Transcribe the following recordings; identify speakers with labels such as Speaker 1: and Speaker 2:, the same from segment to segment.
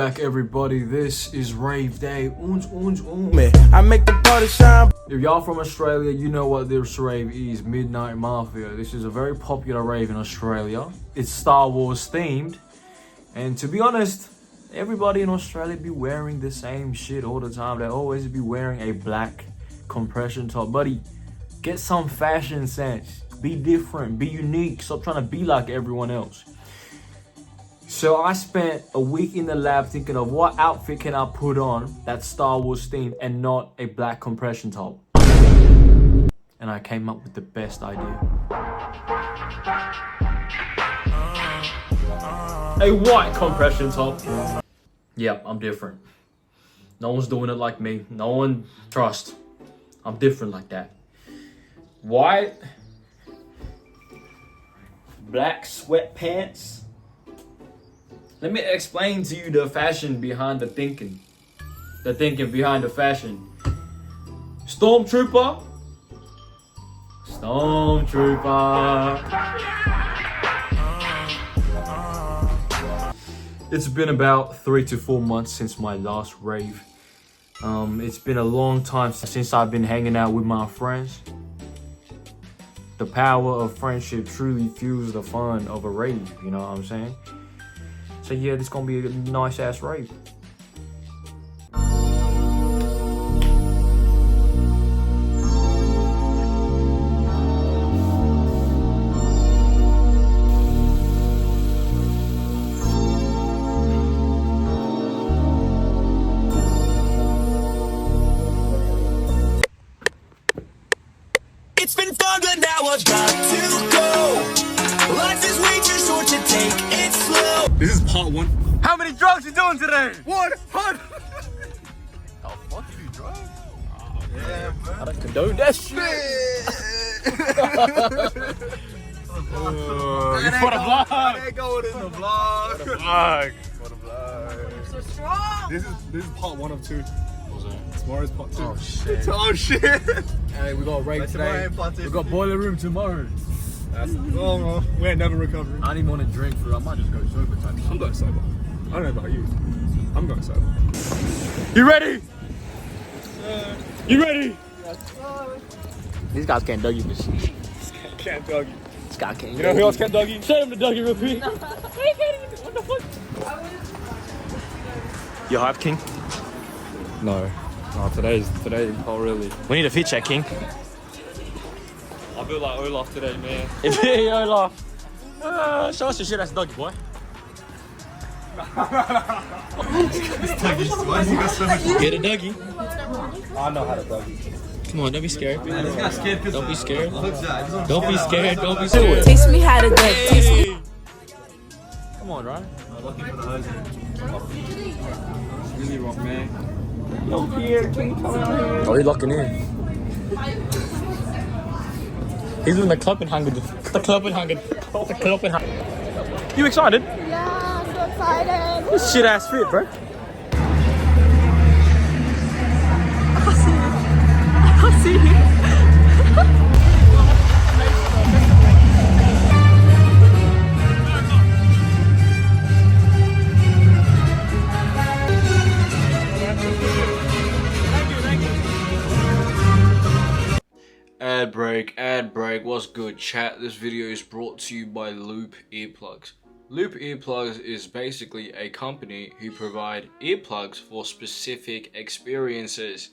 Speaker 1: back, everybody. This is Rave Day.
Speaker 2: I make the party shine.
Speaker 1: If y'all from Australia, you know what this rave is. Midnight Mafia. This is a very popular rave in Australia. It's Star Wars themed. And to be honest, everybody in Australia be wearing the same shit all the time. They always be wearing a black compression top. Buddy, get some fashion sense. Be different. Be unique. Stop trying to be like everyone else. So I spent a week in the lab thinking of what outfit can I put on that's Star Wars themed and not a black compression top. And I came up with the best idea. A white compression top. Yep, I'm different. No one's doing it like me. No one trust. I'm different like that. White, black sweatpants. Let me explain to you the fashion behind the thinking. The thinking behind the fashion. Stormtrooper. It's been about 3 to 4 months since my last rave. It's been a long time since I've been hanging out with my friends. The power of friendship truly fuels the fun of a rave, you know what I'm saying? So yeah, this is gonna be a nice ass rave.
Speaker 2: It's been fun, but now I've got to go. Life is way too short to take it slow.
Speaker 3: This is part 1.
Speaker 1: How many drugs you doing today?
Speaker 3: 100.
Speaker 1: Oh fuck you, drugs?
Speaker 3: Yeah,
Speaker 1: I don't condone that shit.
Speaker 3: For the vlog.
Speaker 2: They going in the vlog.
Speaker 3: For the vlog.
Speaker 2: So strong.
Speaker 3: This is part 1 of 2.
Speaker 1: What's that?
Speaker 3: Tomorrow's part 2.
Speaker 1: Oh shit.
Speaker 3: Oh shit.
Speaker 1: Hey, we got rave today. We got boiler room tomorrow.
Speaker 3: Oh, we ain't never recovering.
Speaker 1: I don't even want to drink for. I might just go sober type.
Speaker 3: I'm going sober. I don't know about you. I'm going sober.
Speaker 1: You ready? You ready? These guys can't Dougie this shit.
Speaker 3: Can't doggy.
Speaker 1: This guy can't.
Speaker 3: You know who else can't doggy?
Speaker 1: Show him the Dougie real quick. What the fuck? You hype, King?
Speaker 3: No. No, today, oh really.
Speaker 1: We need a fit check, King.
Speaker 3: I feel like Olaf today, man.
Speaker 1: If you Olaf. Show us your shit ass Dougie, boy.
Speaker 3: Why has he got so much?
Speaker 1: Get a Dougie.
Speaker 3: I know how to doggy.
Speaker 1: Come on, don't be scared.
Speaker 3: This guy's scared.
Speaker 1: Don't be scared. Don't be scared. Don't be scared.
Speaker 4: Teach me how to duck. Teach me.
Speaker 1: Come on, Ryan.
Speaker 3: I'm looking for the hose. Really rock, man.
Speaker 1: Oh, he's locking in. He's doing the Kloppenhanger. The Kloppenhanger. The Kloppenhanger. You excited?
Speaker 4: Yeah, I'm so excited.
Speaker 1: This shit ass fit, bro.
Speaker 4: I see you.
Speaker 1: Ad break, what's good chat? This video is brought to you by Loop Earplugs. Loop Earplugs is basically a company who provide earplugs for specific experiences.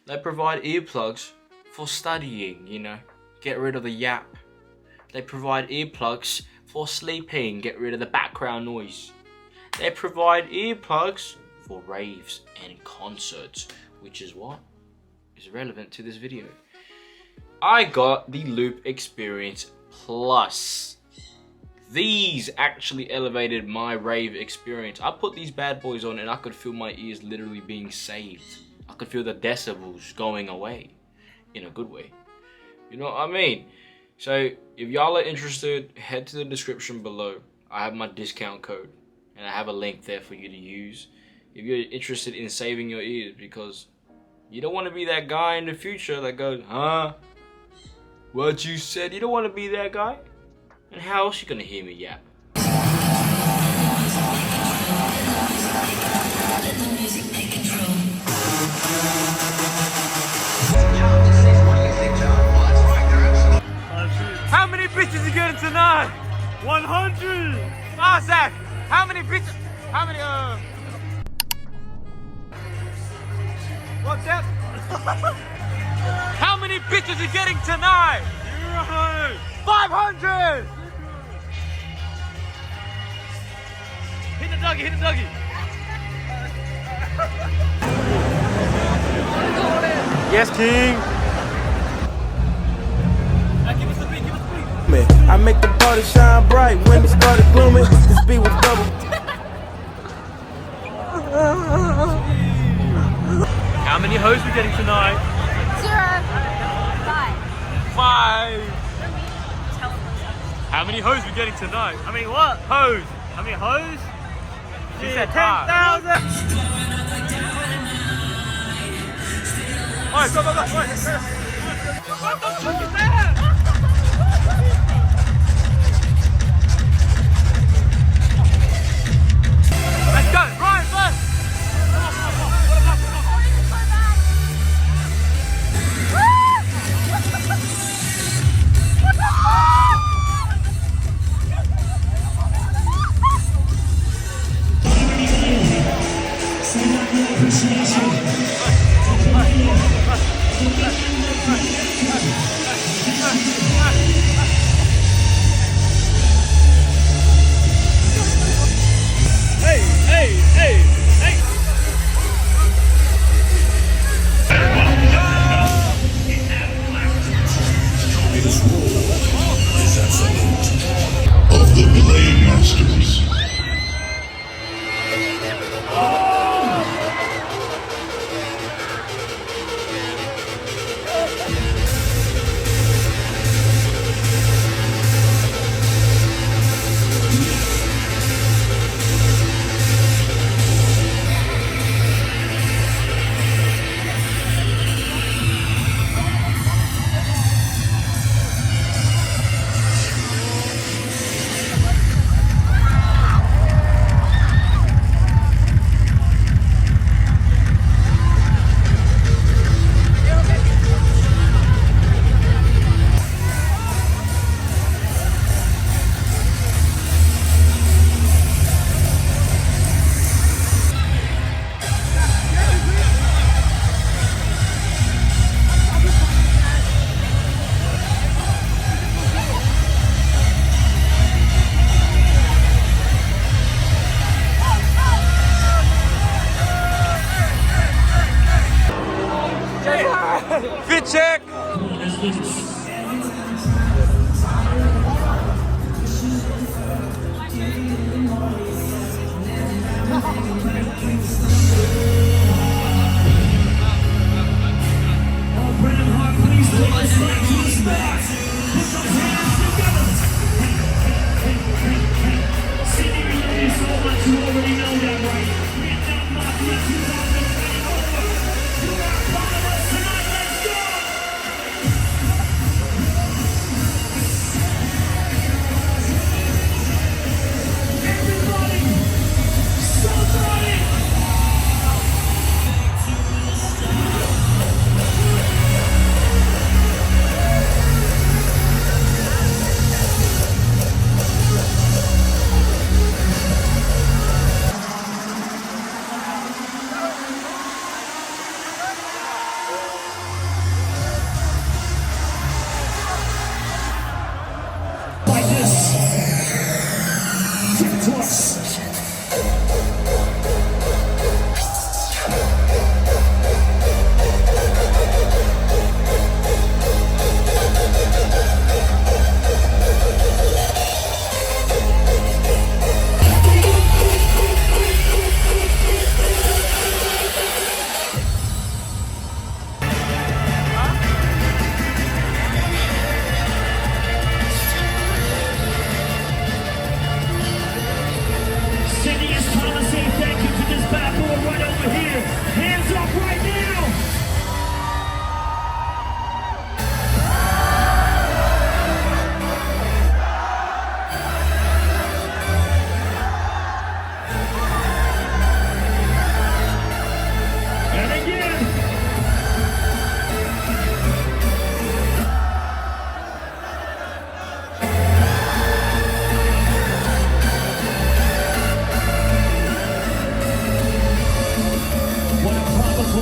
Speaker 1: They provide earplugs for studying, you know, get rid of the yap. They provide earplugs for sleeping, get rid of the background noise. They provide earplugs for raves and concerts, which is what is relevant to this video. I got the Loop Experience Plus. These actually elevated my rave experience. I put these bad boys on and I could feel my ears literally being saved. I could feel the decibels going away in a good way. You know what I mean? So if y'all are interested, head to the description below. I have my discount code and I have a link there for you to use if you're interested in saving your ears, because you don't want to be that guy in the future that goes, huh? What you said? You don't want to be that guy? And how else you gonna hear me yap?
Speaker 3: How many bitches you getting tonight? 100! Ah, Zach! How many bitches? How many, What's that? How many bitches you getting tonight? 500! Hit the doggy, hit the doggy! Yes, King!
Speaker 5: I make the party shine bright when it started glooming. This beat was double.
Speaker 3: How many hoes we getting tonight?
Speaker 4: 0, 5.
Speaker 3: 5. How many hoes we getting tonight? I mean what? Hoes. How many hoes? She said 10,000. Alright, go. What the fuck is that? Let's go, Ryan, first! Fit check!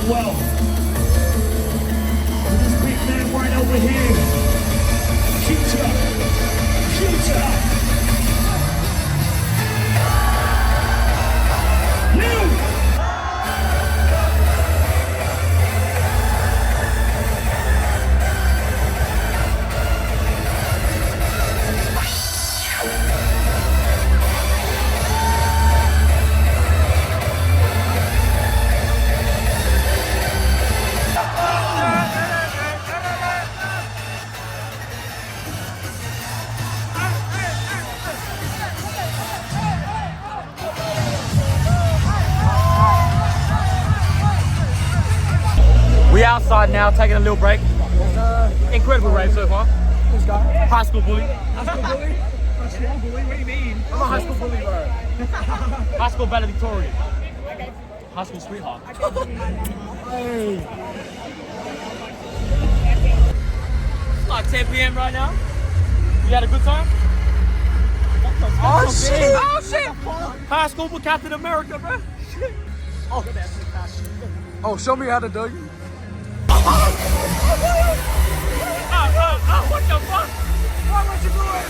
Speaker 6: well. This big man right over here. Cuta.
Speaker 3: We outside now, taking a little break. Incredible rave so far. High school bully. High school bully? High school bully? What do you mean? I'm a high school bully, bro. High school valedictorian. High school sweetheart. Hey. It's like 10 p.m. right now. You had a good time? Oh shit! Oh shit! High school for Captain America, bro.
Speaker 5: Oh, show me how to do it.
Speaker 3: What the fuck? What you doing?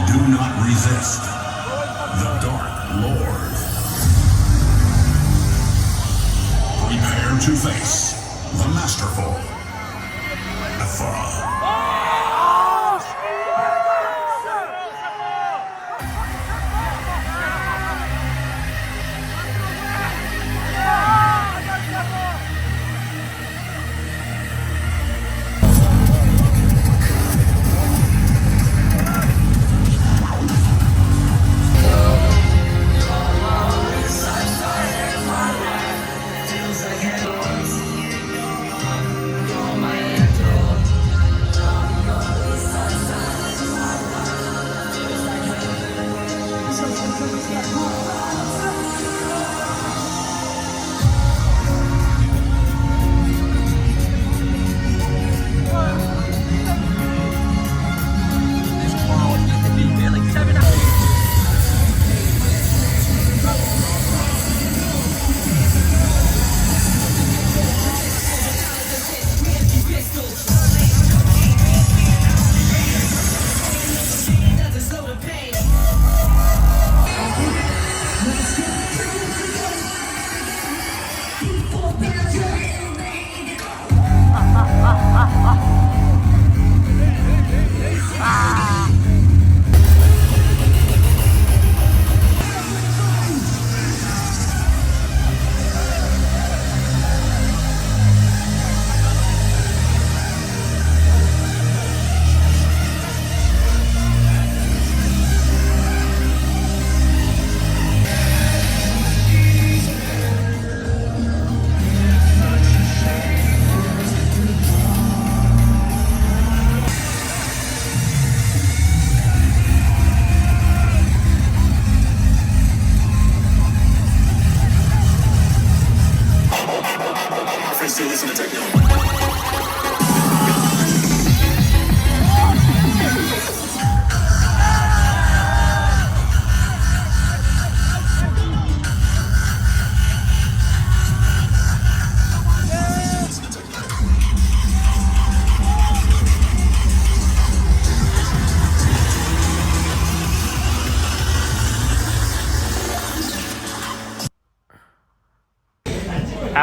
Speaker 6: Do not resist the Dark Lord. Prepare to face the masterful Afra.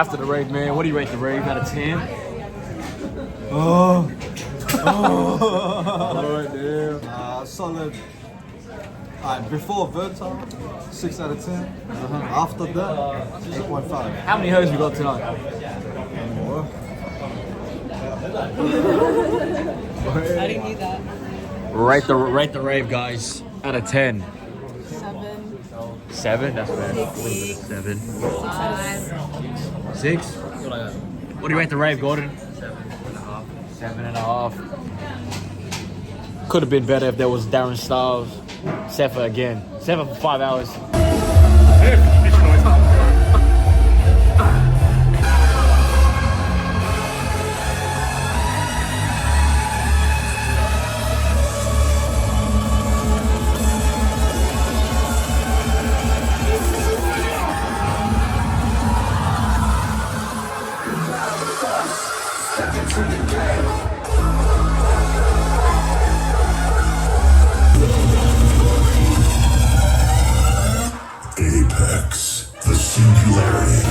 Speaker 3: after the rave, man. What do you rate the rave out of 10?
Speaker 7: Solid. Before Verta, 6 out of 10. After that, 8.5.
Speaker 3: How many hoes we got tonight?
Speaker 8: I didn't need that.
Speaker 3: Rate the rave, guys, out of 10.
Speaker 8: 7.
Speaker 3: 7? That's fair. 7. 6? What do you rate the rave, Gordon? 7.5. Could have been better if there was Darren Styles. Sefa again. Sefa for 5 hours.
Speaker 2: Apex, the singularity.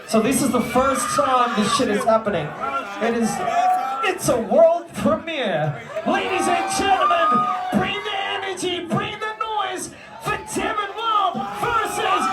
Speaker 9: So this is the first time this shit is happening. It's a world premiere. Ladies and gentlemen, bring the energy, bring the noise for Tim and Rob versus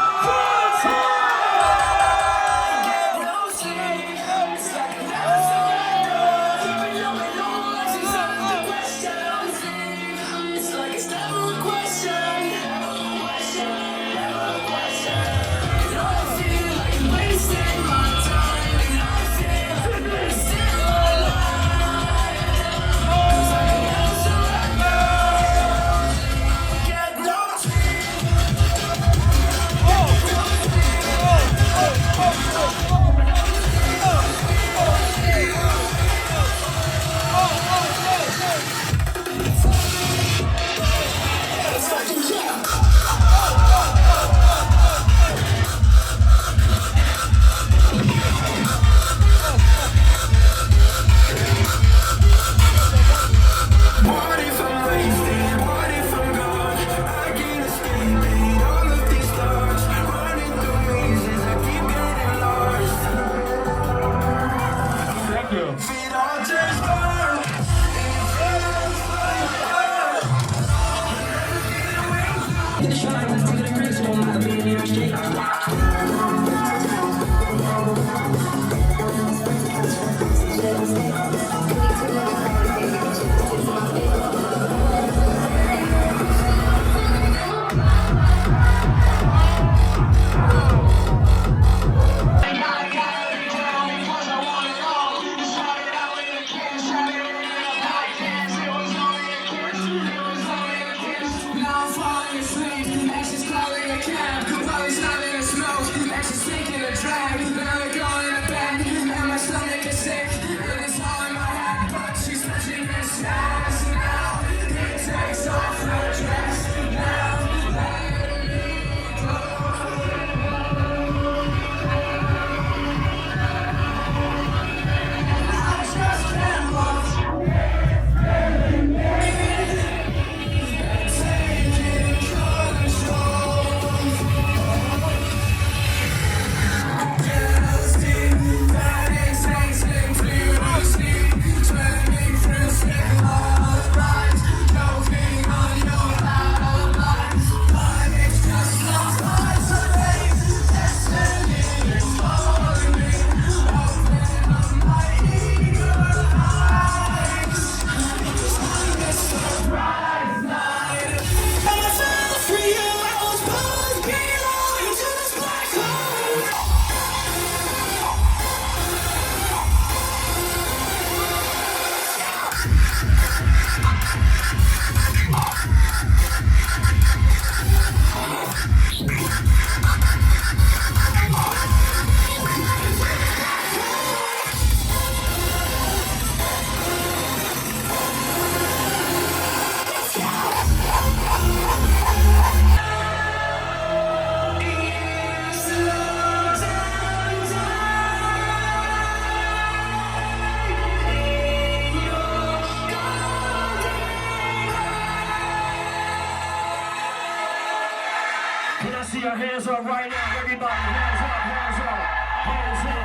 Speaker 9: Can I see your hands up right now, everybody? Hands up, hands up, hands up.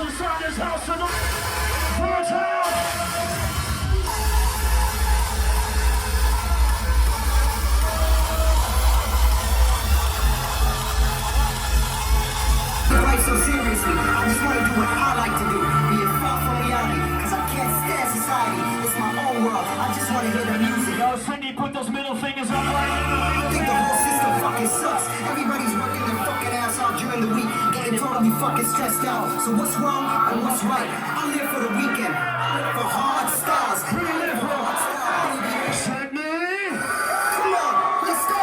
Speaker 9: Inside this house tonight. One time.
Speaker 10: Life so seriously, I just want to do what I like to do. Being far from reality, cause I can't stand society. It's my own world, I just want to hear the music.
Speaker 9: Yo, Cindy, put those middle fingers up right now.
Speaker 10: I think the whole system fucking sucks. Everybody's working their fucking ass off during the week, getting totally fucking stressed out. So what's wrong and what's right? I live for the weekend. I live for hard styles. We live for hard styles.
Speaker 9: Sydney!
Speaker 10: Come on, let's go.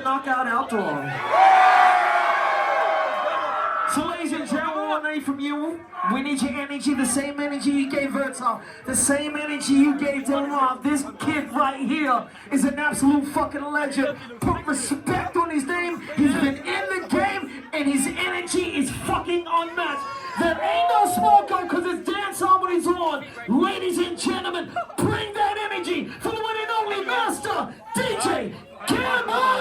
Speaker 9: Knockout Outdoor. So ladies and gentlemen, what I need from you, we need your energy, the same energy you gave Verta, the same energy you gave Delmar. This kid right here is an absolute fucking legend. Put respect on his name. He's been in the game and his energy is fucking unmatched. There ain't no smoke on because it's dance harmonies on. Ladies and gentlemen, bring that energy for the one and only master, DJ Camel!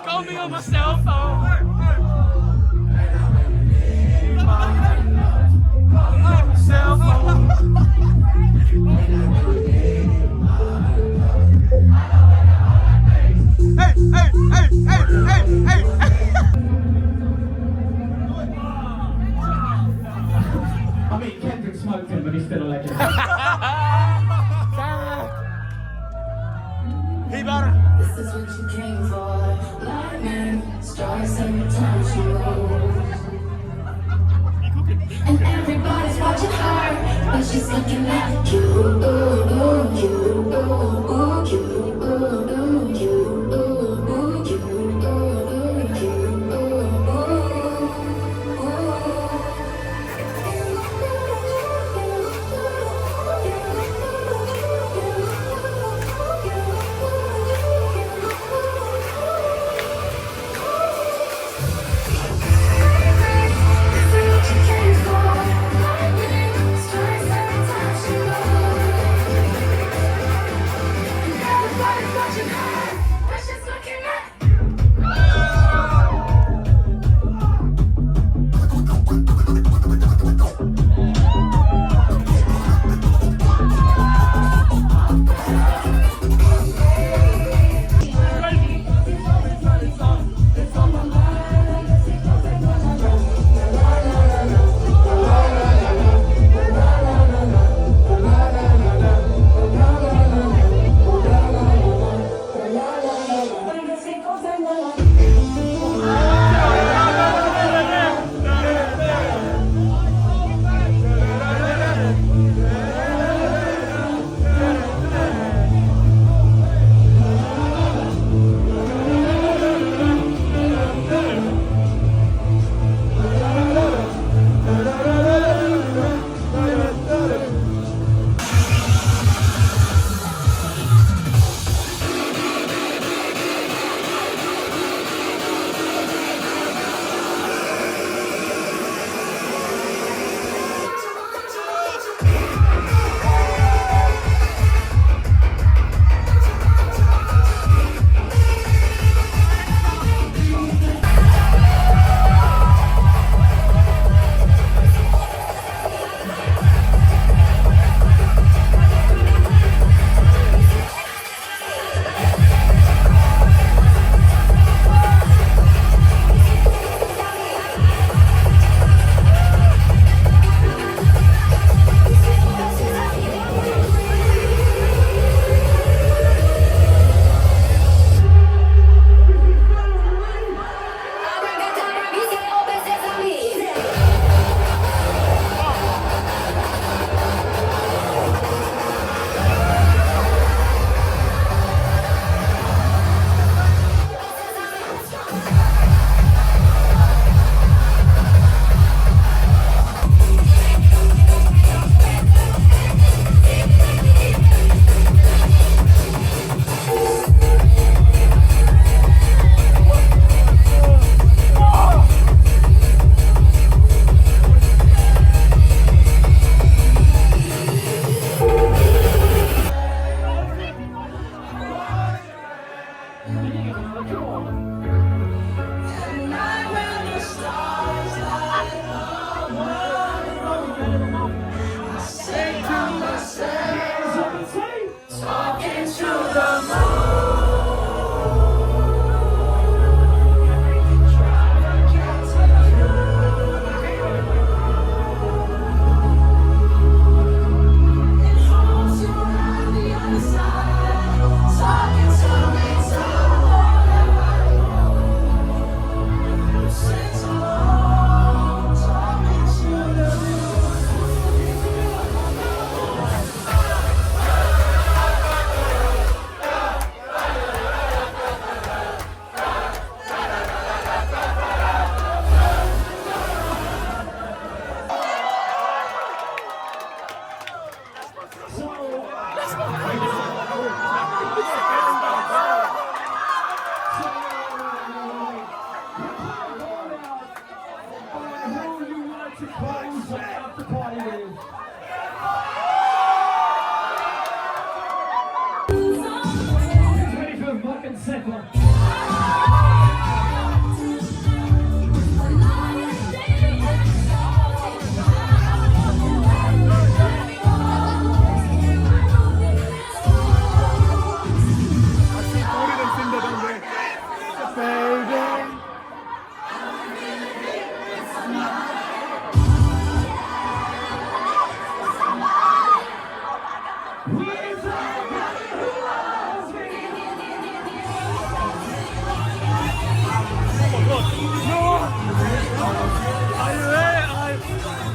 Speaker 3: Call me on my cell phone. Cell phone. Hey.
Speaker 9: I mean, Kendrick smoked him, but he's still a legend.
Speaker 3: He better.
Speaker 11: This is what you came for. Lightning strikes every time she rolls. And everybody's watching her, but she's looking at you. Watching
Speaker 9: second.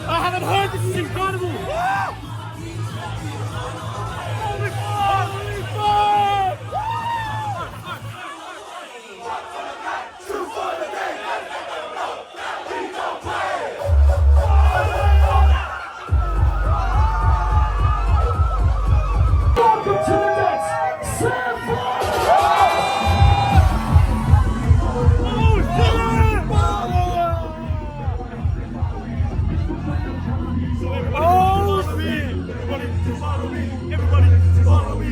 Speaker 3: I haven't heard this is incredible! Holy fuck!
Speaker 9: Welcome to the next sample!
Speaker 3: Oh shit! Everybody follow me! Everybody follow me!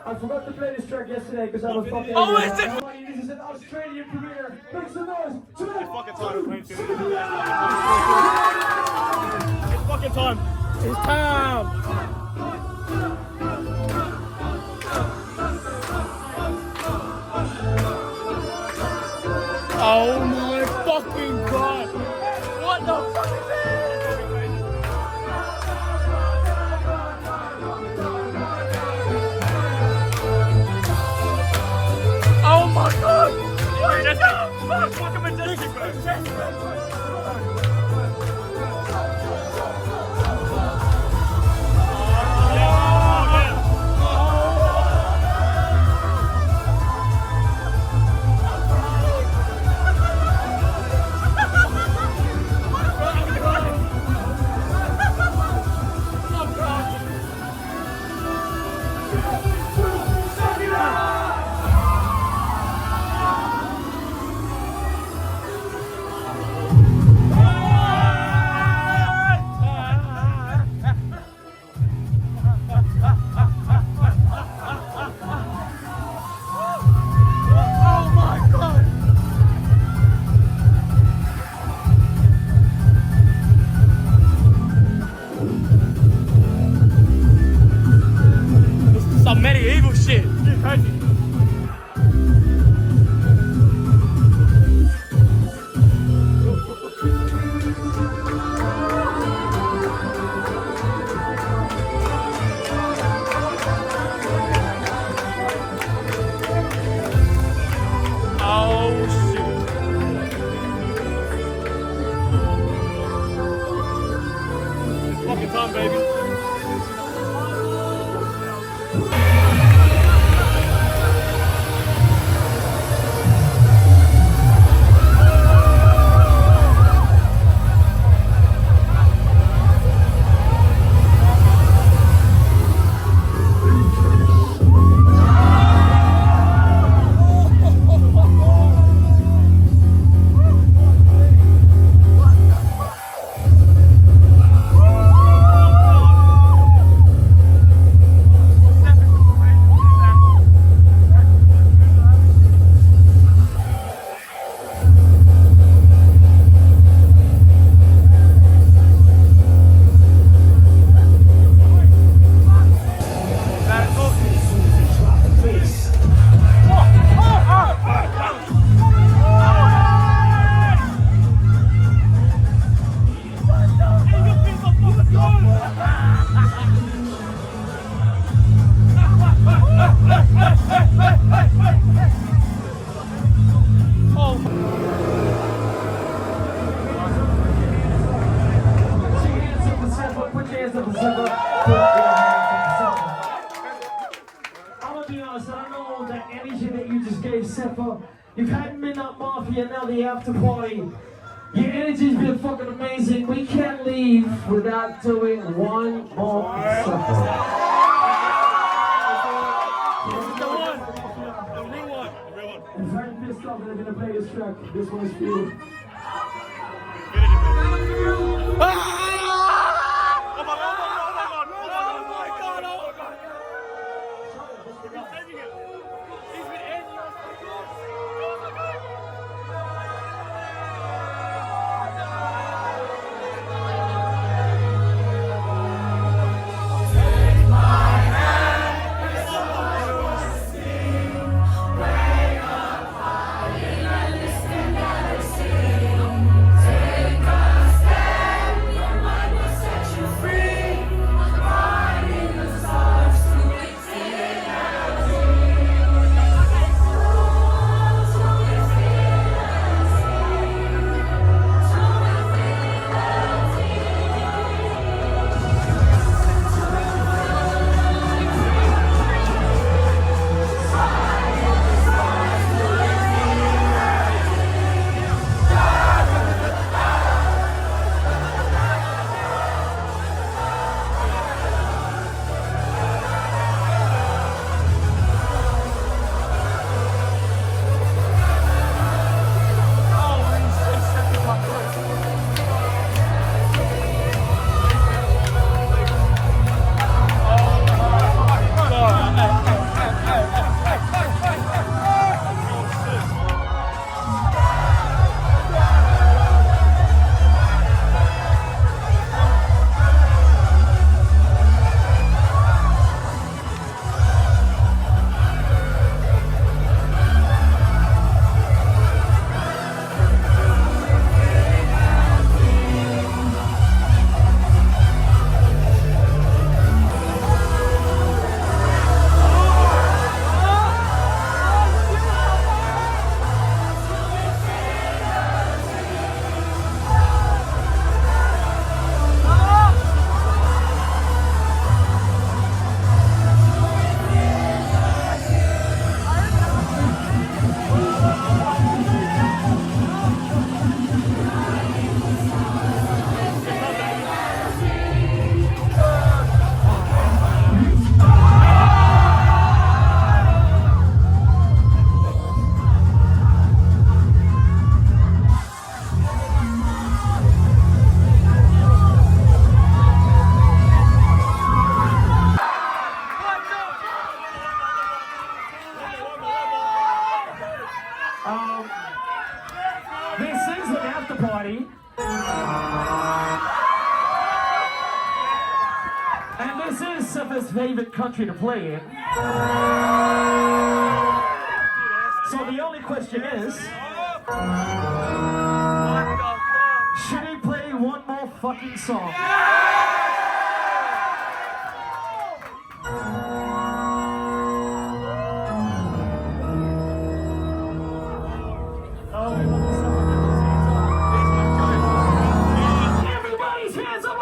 Speaker 6: I forgot to play this track yesterday because I was fucking.
Speaker 3: Oh, is it?
Speaker 6: This is an Australian premiere. Make some noise. To the
Speaker 3: fucking time. It's fucking time. It's time. Oh my fucking god! What the fuck is this? Oh my god! Wait, that's fucking majestic, bro! Some medieval shit. You're crazy. Oh shit. It's fucking time, baby.
Speaker 9: You've had Midnight Mafia, now the after party. Your energy's been fucking amazing. We can't leave without doing one more Seppa.
Speaker 6: I'm very pissed off that I'm gonna play this track. This one's for you.
Speaker 11: Galaxy.
Speaker 9: is an after party. And this is Suffer's favorite country to play in. So the only question is, should he play one more fucking song? Everybody's hands up!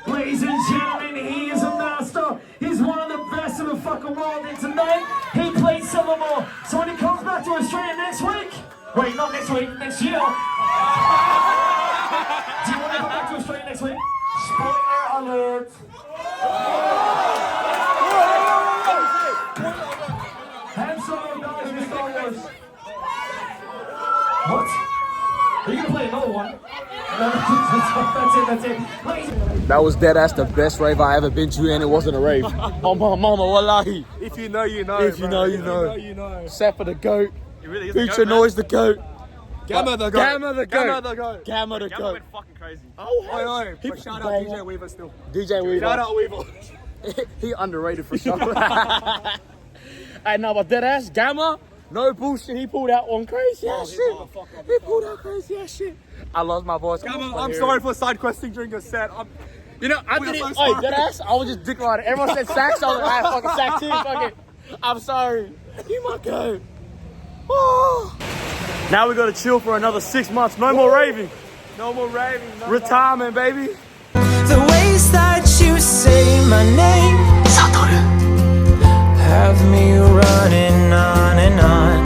Speaker 9: Ladies and gentlemen, he is a master. He's one of the best in the fucking world. And tonight, he played some more. So when he comes back to Australia next week, wait, not next week, next year. Do you want to come back to Australia next week? Spoiler alert. Have some guys in Star Wars. What? Are you gonna play another one? No, that's it.
Speaker 3: That was dead ass the best rave I ever been to, and it wasn't a rave. Oh my mama, wallahi.
Speaker 7: If you know, you know.
Speaker 3: If you know, you know. Seppa the goat. Future Noise the goat.
Speaker 7: Gamma the goat.
Speaker 3: Gamma the goat.
Speaker 7: Gamma the goat.
Speaker 3: Gamma the
Speaker 7: Gamma
Speaker 3: goat.
Speaker 7: went fucking crazy.
Speaker 3: Oh,
Speaker 7: Oi. But shout out DJ Weaver still.
Speaker 3: DJ Weaver.
Speaker 7: Shout out Weaver.
Speaker 3: He underrated for sure. Hey, no, but dead ass Gamma. No bullshit, he pulled out one crazy ass shit. He pulled out crazy ass shit. I lost my voice.
Speaker 7: I'm sorry for side questing during your set.
Speaker 3: You know, I didn't. Hey, dead ass, I was just dick riding. Everyone said sax, I was like, alright, fucking sax too. Fuck it. I'm sorry. You my goat. Oh. Now we gotta chill for another 6 months. No more raving.
Speaker 7: No more raving. No
Speaker 3: Retirement, baby.
Speaker 2: The ways that you say my name have me running on and on.